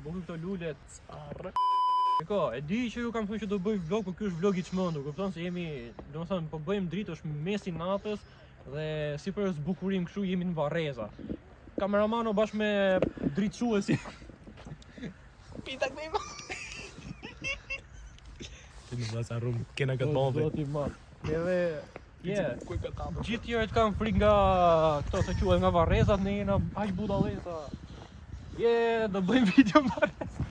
bukur këto lulet. Eko, e di që ju kam thënë që do bëj vlog, por ky është vlog I çmendur, kupton se jemi, domethënë po bëjmë dritë, është mesi natës dhe si për zbukurim kështu jemi në Varreza. Kameramano bashkë me dritësuesi. Pita këtejma. Ti më dha sa rrum, kena këtë bombe. Zoti i madh. Edhe gjithë tjerët kanë frikë nga këto se quhen nga Varrezat, ne jena aq budalleza. Do bëjmë video në Varreza.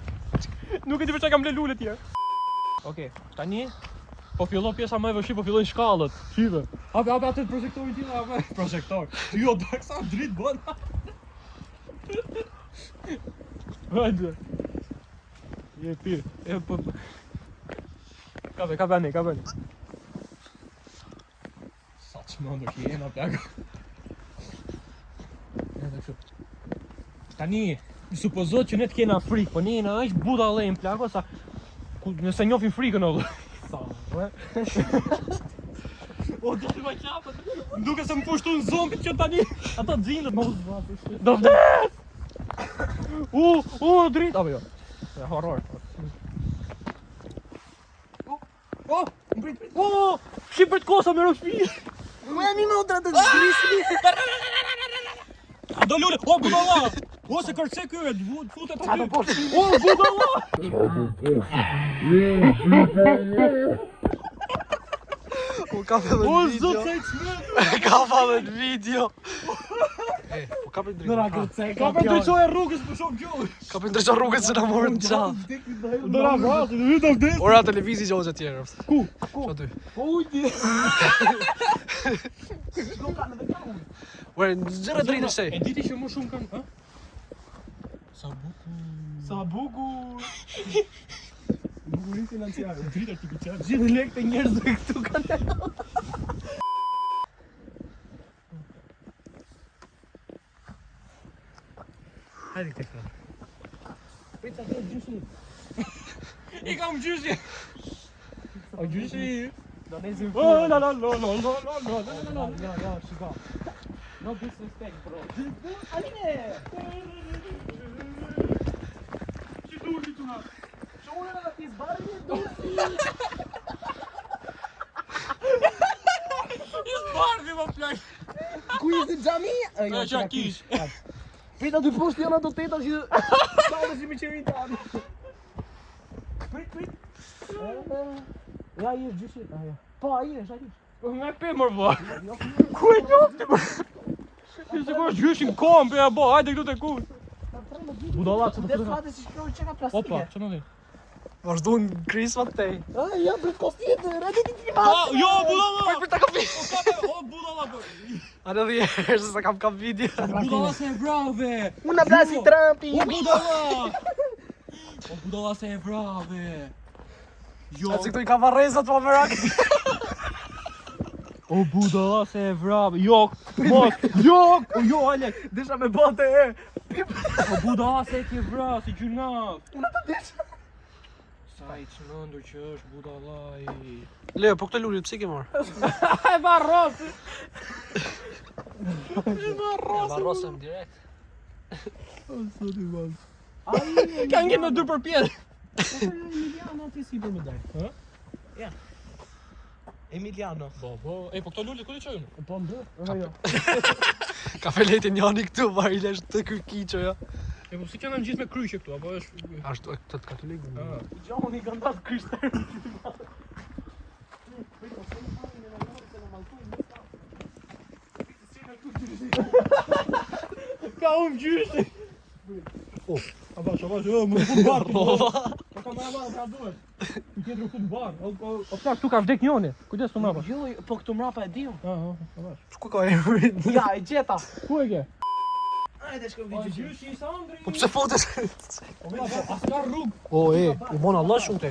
Nuk e di pse kam lë lulet tjerë. Okej, tani po fillon pjesa më e vështirë, po fillojnë shkallët. Shive. Hape atë projektorin tjetër, hape projektor. Jo, dak sa dritë bën. Hajde. Je pirë. Ka bëni. Sa çmendur që jena plako. Edhe kështu. Tani, supozot që ne të kena frikë, po ne jena aq budallëm plako sa nëse njohim frikën o. Sa, o, do të më qapët. Duke se më pushtun zombit që tani ata xhinët më uzvat. Do vdes! Dritë apo jo? Horror. Mbrit. Shqipër të kosa me rëfi. Më e minutra të zgrisni. Do lule, budalla! Se kërce kyre, futet aty. Budalla! Ka filluar video. Zot sa I çmendur. Ka filluar video. Po ka për Ka drejtë. për ndryshoj rrugës për shumë gjuhë. Ka për ndryshoj rrugën se na morën gjallë. Do na vrasë, do vdes. Ora televizi gjogje tjerë. Ku? Aty. Po ujti. Ora, zëra drejtë se. E diti që më shumë kanë, ha? Sa bukur. Bukurin financiare, dritë artificiale. Gjithë lekët e njerëzve këtu kanë. Hajde këtë. Pizza të gjyshi. I kam gjyshi. O gjyshi. Do nezim. La, shiko. No disrespect, bro. Aline! Që duhet të nga? Që unë në të izbari një duhet? Izbari më plak. Ku ishte xhami? Ka qakish. Pita dy poshtë janë ato teta që Salë si me qerin tani. Prit. ja i është gjyshi. Po ai është ai. Po me pëmër vë. Ku e njofti bë? Se ko është gjyshin kom për e bo, hajde këtu të kur. Budalla që të Dhe fate si shkroj çka Opa, plastike. që në di? Vazhdon Krismat tej. Ja për kofit, redi ti ti. Jo, budalla! Për ta kapi. O, budalla bë. Ana dhe herë se kam video. Budalla se e vrave. Una blasi Trumpi. O, budalla! O, budalla se e vrave. Jo. Atë këtu I ka Varrezat po merak. O, budalla se e vrave. Jo, mos. Jo, Alek. Desha me bote e. O, budalla se e ke vrave, si gjunaf. Una të desha. Sa I çmendur që është budallai. Leo, po këtë lulit pse ke marr? E varros. Varrosëm direkt. Ka ngjen në dy përpjellje. Emiliano ti si për më daj. Hë? Ja. Emiliano. Po, po këto lulet ku I çojmë? Po ndër. Jo. Ka feletin njani këtu, varilesh të kërkiqo, ja. Po si kanë gjithë me kryqe këtu, apo është Ashtu e këtë katolik. Gjoni kanë datë krishterë. Ka gjyshi. Avash, më fut barë. Po ka marrë marrë, pra duhet. Ku tjetër u fut barë. O plak, tu ka vdek njoni. Kujdes të mrapa. Jo, po këtu mrapa e diu. Avash. Ku ka emrin? Ja, e gjeta. Ku e ke? Hajde shkojmë O video. gjyshi I Sandri. Po pse fotesh? O plak, as ka rrugë. O u bon Allah shumë te.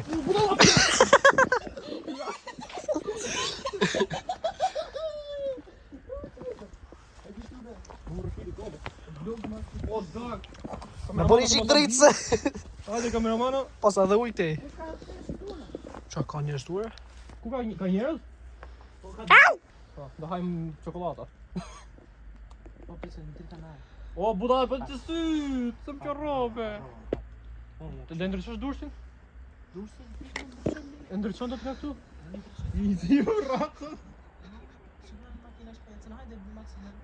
O dak. Me bëni qik drejtë se. Hajde kameramano. Pas edhe ujte. Qa ka njerëz duar? Ku ka njerëz? Au! Po, do hajmë çokolata. Po pse në drita na. O budallë për të sytë, se më qorrobe. Të ndryshon dursin? Dursin? E ndryshon dot nga këtu? I di rrotën. Makina shpejtën, hajde maksimum.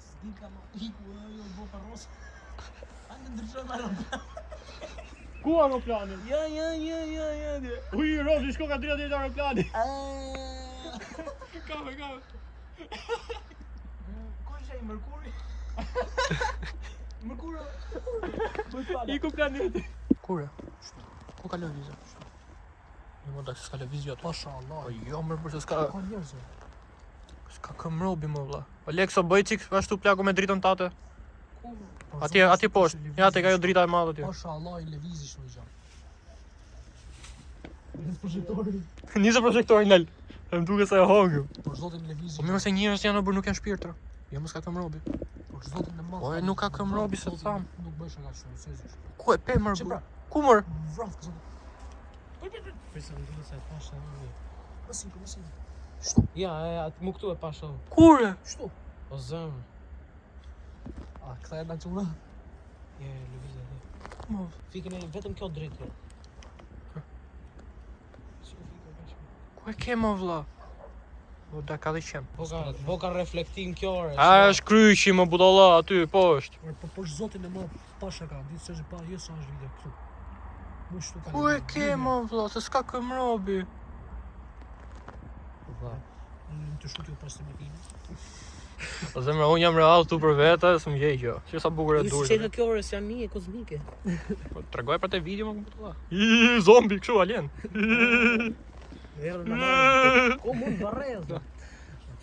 S'dika ma iku jo bo parros. Hajde ndryshoj me aeroplan. Ku aeroplani? Ja. Uj, Rozi, shko ka drejt deri te aeroplani. Kame. Ku është ai Merkuri? Merkuri. Iku planeti. Kure? Ku ka lëvizja? Një më da se s'ka lëvizja ato. Mashallah. Po jo mërë përse s'ka... Ka njerëz. S'ka këmrobi më vlla. Alekso, bëj cik ashtu plaku me dritën tate. Ku? Atje poshtë. Ja te ka jo drita e madhe atje. Mashallah, i lëvizi shumë gjë. Në projektori. Nisë projektorin nal. Më duket se e hongëm. Por zotin lëvizi. Po mirë se njerëz janë bërë nuk janë shpirtra. Jo mos ka këmrobi. Por zotin e madh. Po e nuk ka këmrobi se tham. Nuk bësh aka shumë seriozisht. Ku e pe mërë Që bro? pra? Ku mërë? Vrap zotin. Përse më duket se e pasha. Mësim. Ja, atë mu këtu e pasha. Kure? Shtu. O zëmë. A kthej na çuna? Je, lëvizja atë. Mo. Fikën e vetëm kjo drejtë. Ku e ke më vlla? O da ka dhe qem. Po ka reflektim kjo ore. A është kryqi më budalla aty poshtë. Po zotin e madh pasha ka, ditë se pa jo sa është video këtu. Mu shtu ka. Ku e ke më vlla? Se s'ka këmrobi. Të shutju pas të makinë. Po zemra unë jam real tu për vete, s'm gjej kjo. Që sa bukur e dur. Çka kjo ore janë një kozmike. Po tregoj për te video më budalla. I zombi kështu alien. Erë në marrë. Ku mund barreza?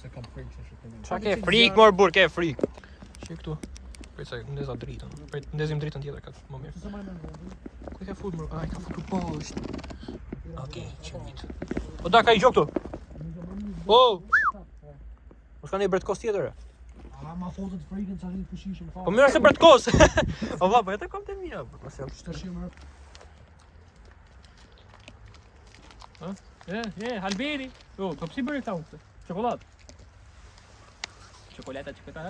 Se kam frikë se shikoj. Qa ke frik mor bur, ke frik. Shik këtu. Prit se ndeza dritën. Prit ndezim dritën tjetër ka më mirë. Se më më. Ku ka fut mor? Ai ka futur poshtë. Okej, çmit. O da ka i gjok këtu. Oh. Mos kanë një bretkos tjetër. A ma fotot frikën sa rin fushishëm fare. Po mirë se bretkos. O vlla, po jetë kom të mia. Mos jam. Shtashim më. Alberi. Jo, po psi bëri këta unë? Çokoladë. Çokolata, çikolata.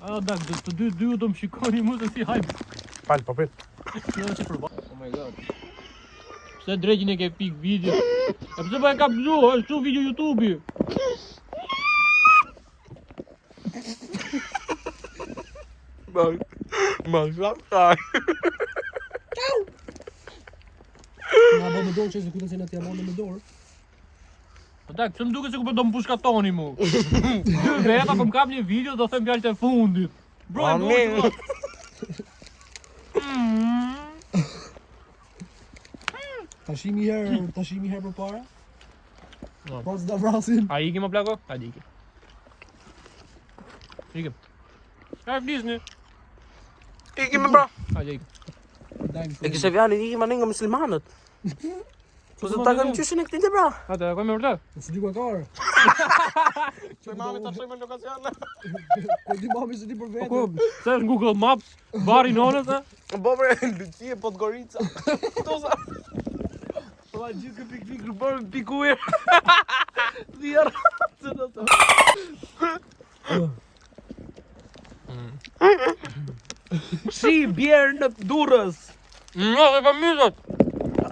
A, da, të dy do më shikoni mu se si hajmë. Fal, po prit. Oh my god. Pse drejtin e ke pik video? E pse po e ka blu, është tu video YouTube-i. Ma shaftaj. Na bë me dorë që se kujtën se na t'ja marrë me dorë. Po tak, pse më duket se ku po do më pushkatoni mu. Dy veta po më kap një video do them fjalët e fundit. Bro, Amin. Tashimi herë përpara. No. Pas da vrasin. A ikim o plako? A di ikim. Ikim. A flisni. Ikim me bra. A di ikim. Dajmë. E kise vjani i ma nga muslimanët. Po se ta kam qyshin e këtinte bra. Ate, e me vërtet? Se di ku e karë. Çoj mami ta çoj me lokacion. Po di mami se di për Po ku? vete. Se është Google Maps, bari nonës, e? Po bre, Lucie Podgorica. Kto sa? Po gjithë këtë piknik bërë pikuir. Vjerë. Se do të. Si bjerë në durës. No, se përmyzat.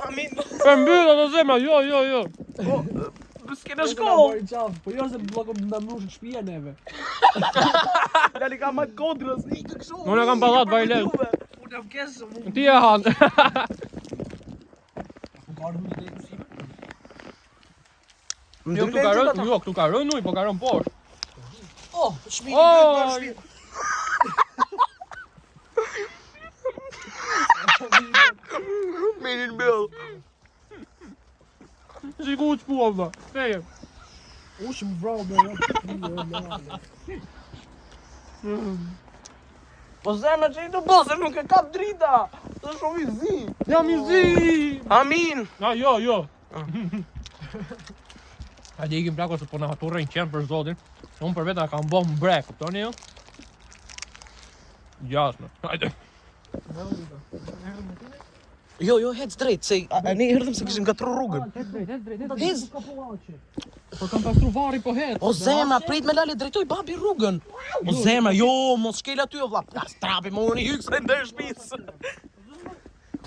Amin. Përmbyllë të zemra, jo. S'kena Shkollë. Po jo se bloko nda mrush në shtëpia neve. Dali ka ma kodrës. Ikë kështu. Unë e kam ballat vajlet. Unë jam kesë. Ti e hanë. Po ka ardhur një drejt musime. Jo, këtu ka rënë uj, po ka rënë poshtë. Oh, shmini Oh, Minin bill. si ku të shpua, vëlla. Feje. Ush më vrau me Po zemra që i të bose nuk e kap drita. Të shumë i zi. Jam i zi. Amin. A, jo. A di ikim plako se po na haturrejnë qenë për zotin. Unë për veta kam bom brek, kuptoni jo? Gjasme. Hajde. Jo, hec drejt, se ne erdhëm se kishim gatru rrugën. Drejt. Hez. Po kam pastru vari po het. O zemra, prit me lale drejtoj babi rrugën. O zemra, jo, mos shkel aty o vlla. Plas trapi më unë hyk se ndër shtëpisë.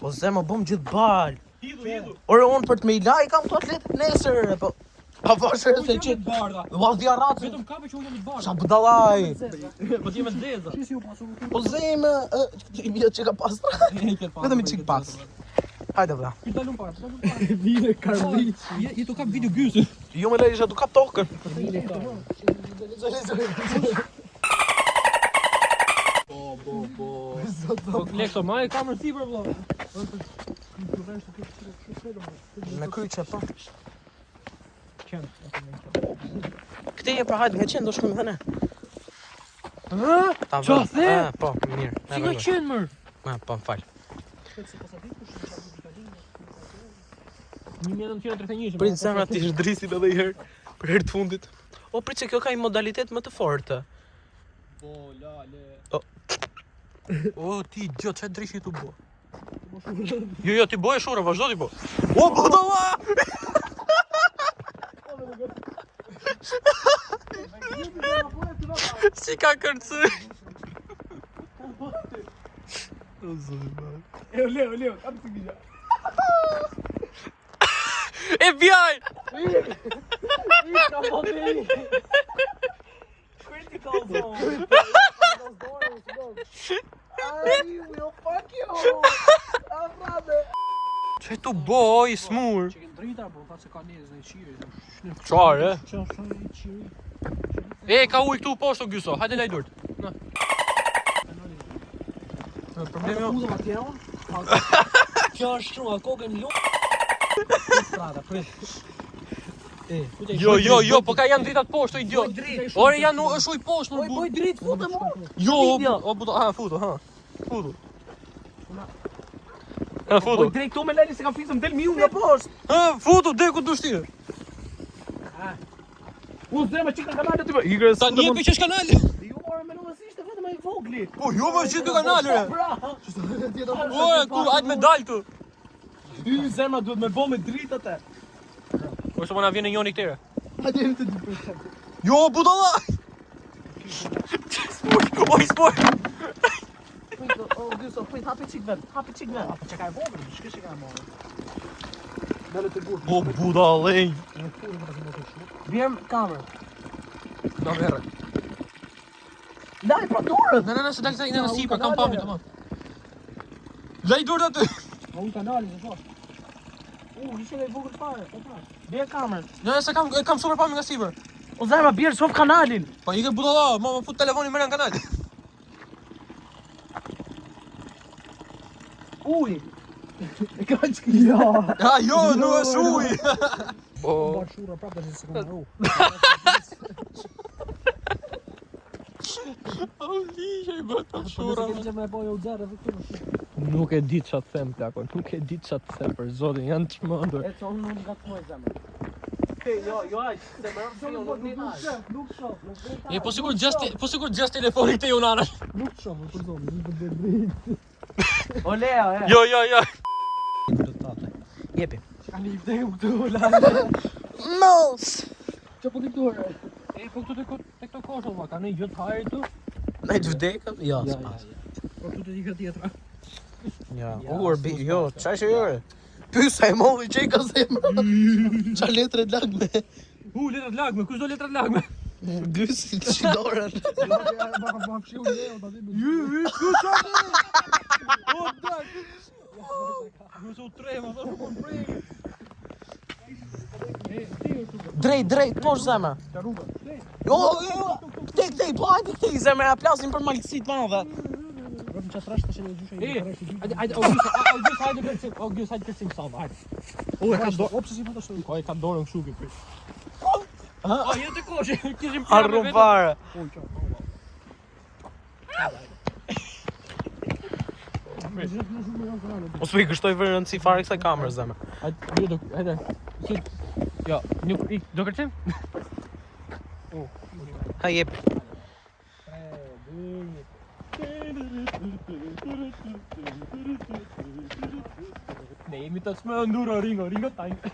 O zemra, bëm gjithë bal. Hidu. Ore unë për të me i laj kam të atletet nesër, po. Pa vashër se që... Bardha. Ua dhja ratë. Vetëm kape që unë jam i bardha. Sa budallaj. Po ti me zeza. O zemra, i vjetë që ka pastra. Vetëm i qik pas. Hajde vlla. Ky dalun para. Vile Karliç. Je tu kap video gyse. Jo me lejë du kap tokën. Po lekso ma e kamerë sipër vëlla. Me kryqe, po. Qen. Këte e pra hajde nga qenë do shkojmë dhe ne. Ta Qa vë. the? Po, mirë. Si nga qen mër? Po, m'fal. 1931. Prit zemra ti shdrisin edhe i herë. Për herë të fundit. O, prit se kjo ka një modalitet më të fortë. Po, lale. O, ti gjo, që drishi tu bo? Jo, ti bo e shura, vazhdo ti bo. O, budalla! Si ka kërcy? Leo, kam të gja. FBI! Critical zone. Që tu bo, i smur? Që kënë drita, po, ta se ka njëzë në i qiri. Qarë, e? Që është i qiri. E, ka uj këtu poshtë o gyso, hajde laj durt. Na. Problemi jo. Udhëm atje on. Kjo është shumë, a kokën lu. Strada, prit. Jo, po ka janë dritat poshtë, o idiot. Ore, janë është uj poshtë, më Boj dritë, futë mo. Jo, o budo, futu, ha. Futu. Ha, futu. Drejt këtu me leli se kam fisëm del mi unë nga poshtë. Ha, futu, dhe ku të shtirë. Unë zema që ka kanale të bë. Ta njepi që është kanali. Jo, more me nësishte vetëm ai vogli. Po, jo, më gjithë të kanali, re. Ore, ku, hajtë me dalë tu. Hy zema duhet me bo me dritë atë. Ose më na vjen njoni këtere. Hajde të di. Jo, budalla! Oj, spoj! O, Gyso, prit, hapi qik vet. Apo që ka e vogël, shkë që ka e morë. Dale të burë. O, budallej! Vjem kamerë. Na verë. Laj, pra dorët. Në, se dalë të në sipër, kam pamit të ma. Lej dur të aty. Ma unë kanalin, se po. Ishe nga i vogël fare, po pra. Bje kamerë. Në, se kam super pamit nga sipër. O zemra, bjerë shof kanalin. Pa, i ke budalla, ma fut telefonin me në kanal. Uj. E ka që ja. Ja, jo, nuk është uj. Po. Barë shura prapë dhe se ka u. O, lishe i bët të shura. Me bojo u dzerë dhe këtu. Nuk e di që të them, plako. Nuk e di që të them, për zotin, janë të shmëndur. E që unë nuk nga të moj zemra. Jo, ajtë, zemra, nuk shof. E, po sigur gjast telefonit të ju nana. Nuk shumë, për zotin, nuk të bedrin. O Leo, e. Jo. Jepi. Që ka një vdekëm këtu, lale. Mos! Që po këture? E, po këtu të këto koshë, ma, ka në i gjëtë hajri tu? Në të vdekëm? Jo, s'pas. Po këtu të dika tjetra. Ja, urbi, jo, qa që jore? Pysa e molli që i ka zemra. Qa letret lagme? Letrat lagme, kush do letrat lagme? Gysi të shidorën. Ma këshu Leo, ta dhimë. O, dak! Nëse u trema, dhe nuk on prej. Drejt, posh zemra. Qa rruga. Jo, këtej, po hajde këtej zemra, ja plasin për malëkësit madhe. Rëpën që trash të shenë e gjushe. Hajde, August, hajde kërcim salva, hajde. O, e ka dorë. O, pëse si më të shtu. O, e ka dorën këshu ki për. O, jetë të koshe, kishim pjame Arru fare. O, qa. O s'u i kështoj vërë rëndësi fare kësaj kamerë zemra. Hajde. Jo, do kërcim? Ha jep. Ne jemi të smëndur o ringo tajnë.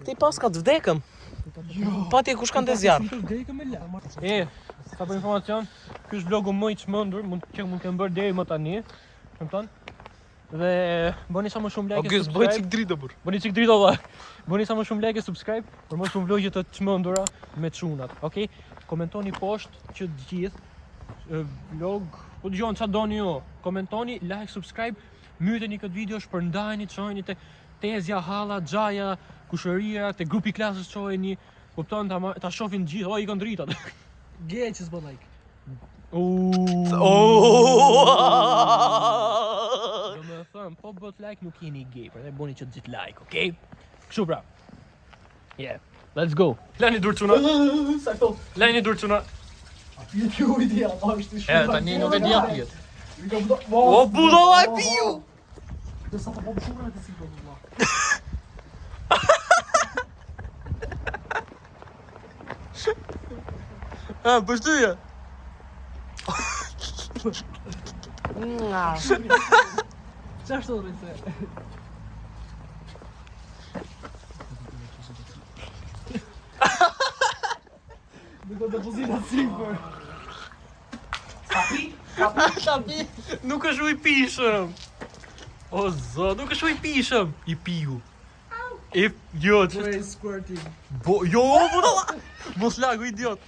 Ti pas ka të vdekëm. Pati kush kanë të zjarë. Sa për informacion, ky është vlogu më i çmendur, mund të bërë deri më tani. Kupton? Dhe bëni sa më shumë like e subscribe. Bëj çik dritë bur. Bëni çik dritë valla. Bëni sa më shumë like e subscribe për më shumë vlogje të çmendura me çunat, okay? Komentoni poshtë që të gjithë vlog, po dëgjoni çfarë doni ju. Komentoni, like, subscribe, myteni këtë video, shpërndajeni, çojeni te Tezja, Halla, Xhaja, Kushëria, te grupi i klasës çojeni. Kupton ta shohin gjithë, o i kanë dritat. Gje që s'bën like. Do me thëmë, po bët like nuk jeni gay, për dhe boni që të gjithë like, okej? Kështu pra. Yeah, let's go. Lani dur çuna. Sakto. Lani dur çuna. Ju ju ide, apo është shumë. Tani nuk e di apiet. O budalla e piu. Do sa të bëj shumë në të sigurt valla. Pështyje. Çfarë është rreth? Nuk do të pozita sipër. Shapi, nuk është uj pishëm. O zot, nuk është uj pishëm. I piu. Jo, që... Squirting. Jo, budalla. Mos lagu, idiot.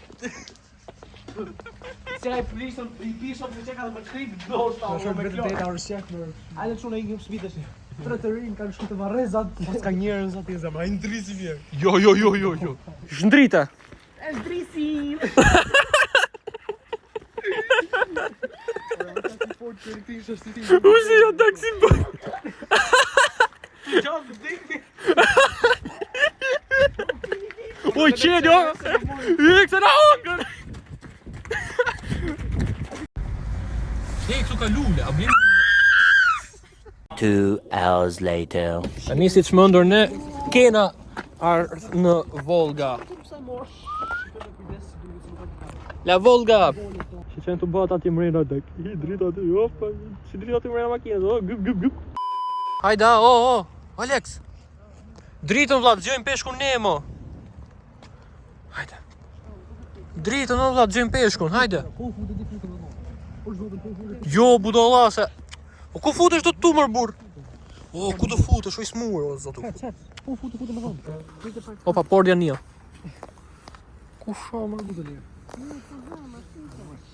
Se ai prishon, I pishon me çka më krip do ta. Është vetë deta orsiak më. Hajde çuna i gjum smitesh. Tre të rinj kanë shkuar të varrezat, pas ka njerëz aty zema, ai ndrisi mirë. Jo. Shndrita. Është drisi. Uzi ja taksi bë. Oj, qeni, o! Ikse na hongër! Këtu ka lule, a bjen? 2 hours later. Tani si çmendur ne kena në Volga. La Volga. Si qenë të bëhat ati mrena dek. I drita aty, opa, si drita aty mrena makinës, o, gup. Hajda, Alex. Dritën vlla, dëgjojmë peshkun Nemo. Hajde. Dritën vlla, dëgjojmë peshkun, hajde. Jo, budalla se. O ku futesh do tu mër burr? O ku do futesh, o i smur, o zotu. Po futu më vonë. Opa, por janë një. Ku shoh më budali.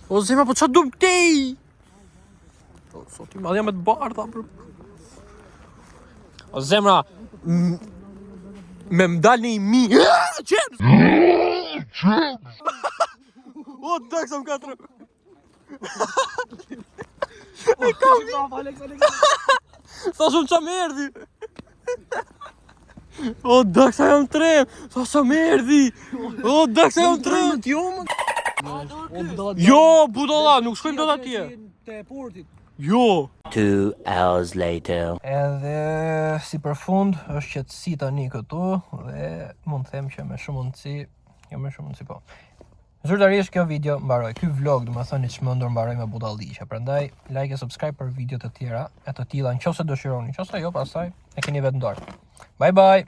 O zemra, po çfarë do tej? O sot i madhja me të bardha për. O zemra, me mdal në i mi. James! O taksa më katër. E kam Alex. Sa shumë qa më erdi. O daksa jam trem. Sa më erdi. O daksa jam trem. Jo, budalla, nuk shkojmë dot atje. Te portit. Jo. 2 hours later. Edhe si përfund është qetësi tani këtu dhe mund të them që me shumë mundësi, po. Zyrtarisht kjo video mbaroi, ky vlog domethënë i çmendur mbaroi me budalliqe. Prandaj like e subscribe për video të tjera e të tilla nëse dëshironi. Nëse jo, pastaj e keni vetë në dorë. Bye bye.